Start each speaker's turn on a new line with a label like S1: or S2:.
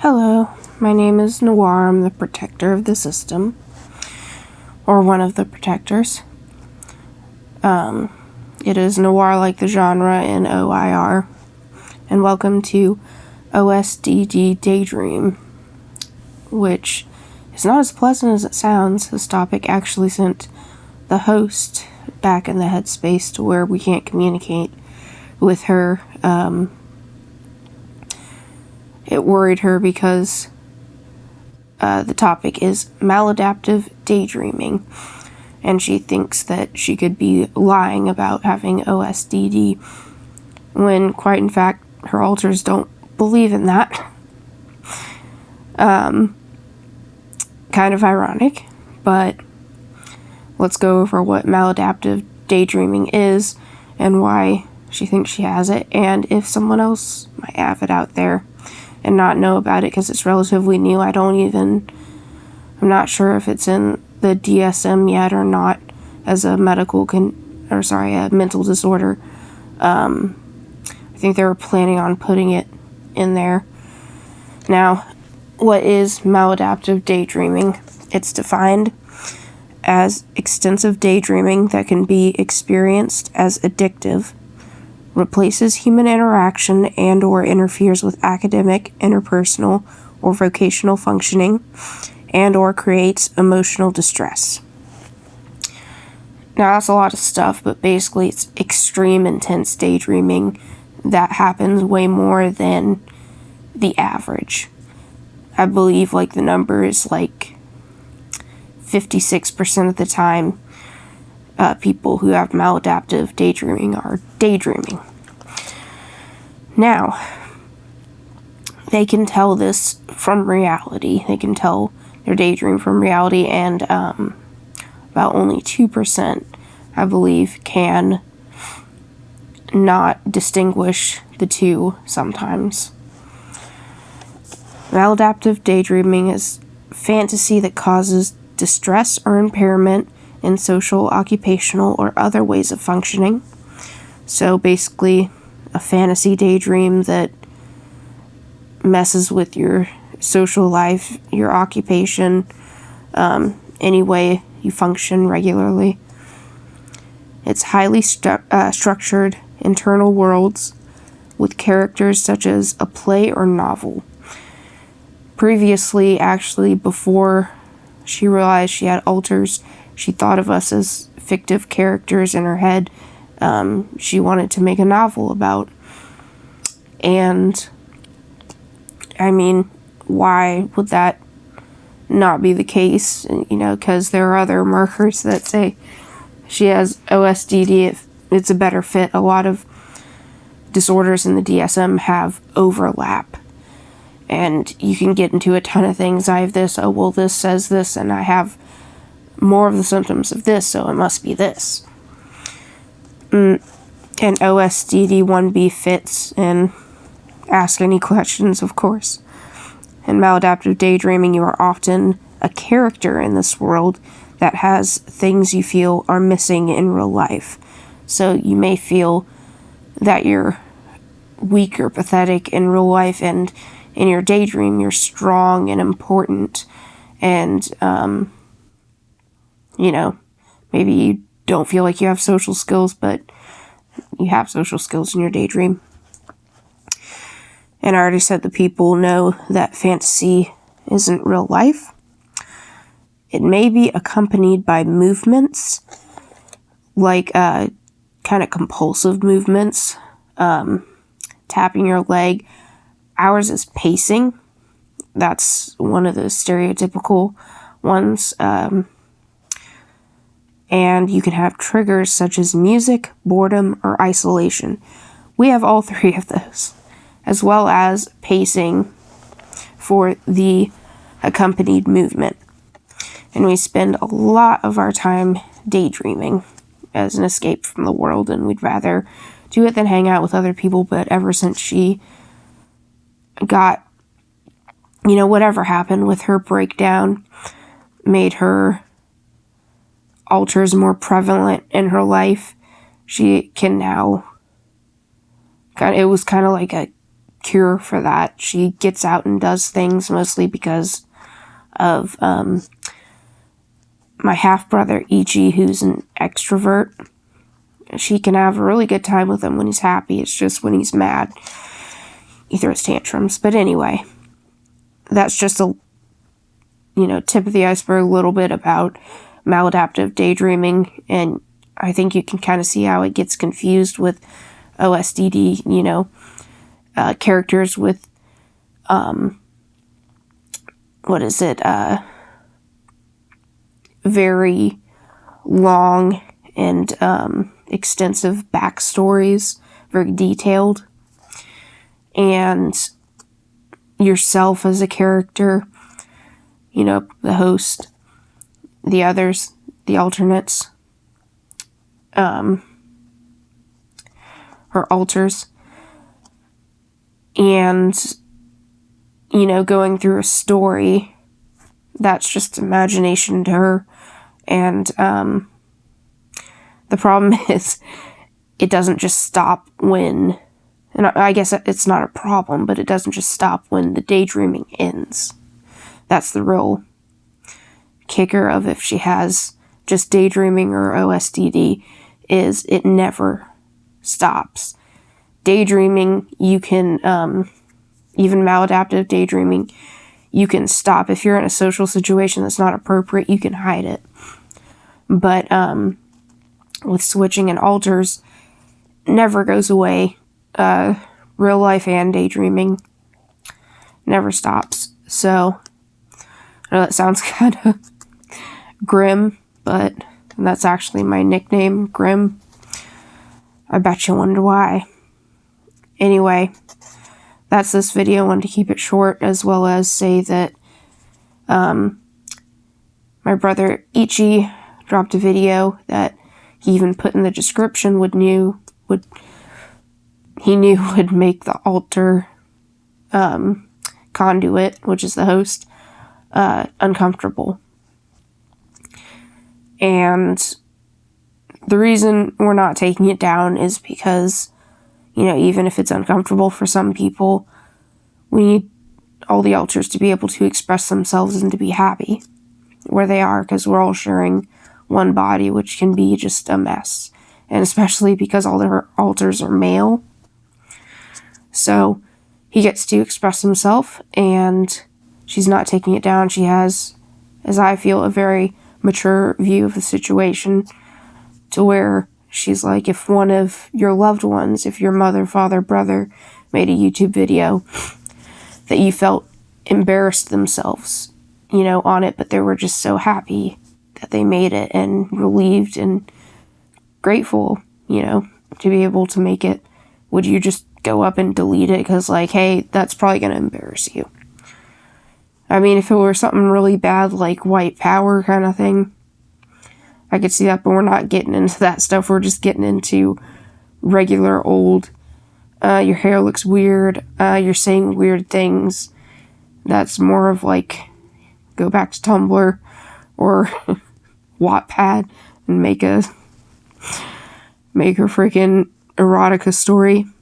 S1: Hello, my name is Noir. I'm the protector of the system, or one of the protectors. It is Noir like the genre in OIR, and welcome to OSDD Daydream, which is not as pleasant as it sounds. This topic actually sent the host back in the headspace to where we can't communicate with her. It worried her because the topic is maladaptive daydreaming, and she thinks that she could be lying about having OSDD, when quite in fact her alters don't believe in that. Kind of ironic, but let's go over what maladaptive daydreaming is and why she thinks she has it, and if someone else might have it out there and not know about it because it's relatively new. I'm not sure if it's in the DSM yet or not as a mental disorder. I think they were planning on putting it in there. Now, what is maladaptive daydreaming? It's defined as extensive daydreaming that can be experienced as addictive, replaces human interaction and or interferes with academic, interpersonal, or vocational functioning, and or creates emotional distress. Now that's a lot of stuff, but basically it's extreme intense daydreaming that happens way more than the average. I believe the number is 56% of the time people who have maladaptive daydreaming are daydreaming. Now, they can tell this from reality. They can tell their daydream from reality, and about only 2%, I believe, can not distinguish the two sometimes. Maladaptive daydreaming is fantasy that causes distress or impairment in social, occupational, or other ways of functioning. So basically, a fantasy daydream that messes with your social life, your occupation, any way you function regularly. It's highly structured internal worlds with characters such as a play or novel. Previously, actually, before she realized she had alters, she thought of us as fictive characters in her head. She wanted to make a novel about. And, I mean, why would that not be the case? Because there are other markers that say she has OSDD. It's a better fit. A lot of disorders in the DSM have overlap. And you can get into a ton of things. I have this, this says this, and I have more of the symptoms of this, so it must be this. And OSDD 1B fits, and ask any questions, of course. In maladaptive daydreaming, you are often a character in this world that has things you feel are missing in real life. So you may feel that you're weak or pathetic in real life, and in your daydream, you're strong and important, and, maybe you don't feel like you have social skills, but you have social skills in your daydream. And I already said the people know that fantasy isn't real life. It may be accompanied by movements, kind of compulsive movements, tapping your leg. Ours is pacing. That's one of the stereotypical ones. And you can have triggers such as music, boredom, or isolation. We have all three of those, as well as pacing for the accompanied movement. And we spend a lot of our time daydreaming as an escape from the world, and we'd rather do it than hang out with other people. But ever since she got, whatever happened with her breakdown, made her alters more prevalent in her life, she can now it was kind of like a cure for that. She gets out and does things mostly because of my half-brother Ichi, who's an extrovert. She can have a really good time with him when he's happy. It's just when he's mad, he throws tantrums. But anyway, that's just a, tip of the iceberg, a little bit about maladaptive daydreaming. And I think you can kind of see how it gets confused with OSDD, characters with, very long and extensive backstories, very detailed, and yourself as a character, the host, the others, the alternates, or alters, and, going through a story that's just imagination to her. And the problem is it doesn't just stop when, and I guess it's not a problem, but it doesn't just stop when the daydreaming ends. That's the real kicker of if she has just daydreaming or OSDD, is it never stops. Daydreaming, you can, even maladaptive daydreaming, you can stop. If you're in a social situation that's not appropriate, you can hide it. But with switching and alters, never goes away. Real life and daydreaming never stops. So, I know that sounds kind of grim, but that's actually my nickname, Grim. I bet you wonder why. Anyway, that's this video. I wanted to keep it short, as well as say that my brother Ichi dropped a video that he even put in the description would make the alter conduit, which is the host, uncomfortable. And the reason we're not taking it down is because, even if it's uncomfortable for some people, we need all the alters to be able to express themselves and to be happy where they are, because we're all sharing one body, which can be just a mess. And especially because all their alters are male. So he gets to express himself, and she's not taking it down. She has, as I feel, a very mature view of the situation, to where she's like, if one of your loved ones, if your mother, father, brother made a YouTube video that you felt embarrassed themselves, on it, but they were just so happy that they made it and relieved and grateful, to be able to make it, would you just go up and delete it? Because, hey, that's probably going to embarrass you. I mean, if it were something really bad, like white power kind of thing, I could see that, but we're not getting into that stuff. We're just getting into regular old, your hair looks weird, you're saying weird things. That's more of go back to Tumblr or Wattpad and make a freaking erotica story.